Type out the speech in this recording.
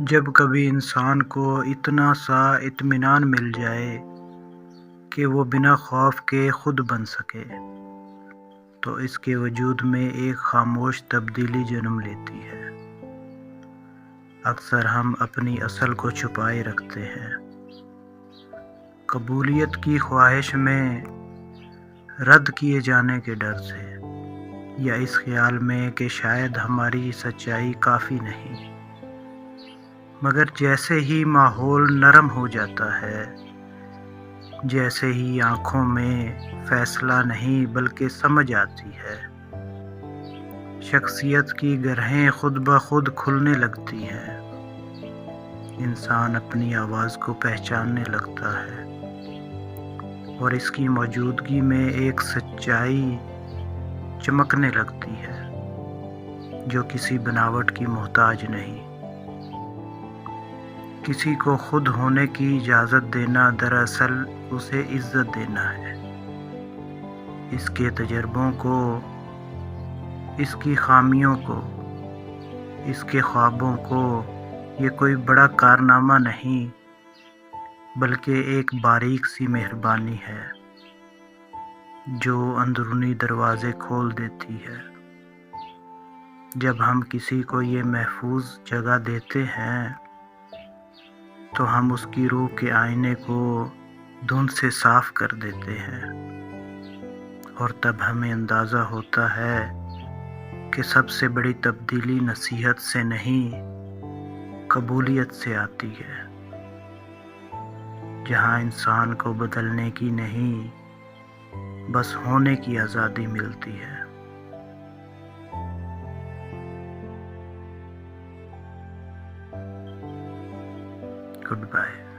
جب کبھی انسان کو اتنا سا اطمینان مل جائے کہ وہ بنا خوف کے خود بن سکے تو اس کے وجود میں ایک خاموش تبدیلی جنم لیتی ہے۔ اکثر ہم اپنی اصل کو چھپائے رکھتے ہیں، قبولیت کی خواہش میں، رد کیے جانے کے ڈر سے، یا اس خیال میں کہ شاید ہماری سچائی کافی نہیں۔ مگر جیسے ہی ماحول نرم ہو جاتا ہے، جیسے ہی آنکھوں میں فیصلہ نہیں بلکہ سمجھ آتی ہے، شخصیت کی گرہیں خود بخود کھلنے لگتی ہیں، انسان اپنی آواز کو پہچاننے لگتا ہے اور اس کی موجودگی میں ایک سچائی چمکنے لگتی ہے جو کسی بناوٹ کی محتاج نہیں۔ کسی کو خود ہونے کی اجازت دینا دراصل اسے عزت دینا ہے، اس کے تجربوں کو، اس کی خامیوں کو، اس کے خوابوں کو۔ یہ کوئی بڑا کارنامہ نہیں بلکہ ایک باریک سی مہربانی ہے جو اندرونی دروازے کھول دیتی ہے۔ جب ہم کسی کو یہ محفوظ جگہ دیتے ہیں تو ہم اس کی روح کے آئینے کو دھند سے صاف کر دیتے ہیں، اور تب ہمیں اندازہ ہوتا ہے کہ سب سے بڑی تبدیلی نصیحت سے نہیں، قبولیت سے آتی ہے، جہاں انسان کو بدلنے کی نہیں، بس ہونے کی آزادی ملتی ہے۔ Good bye.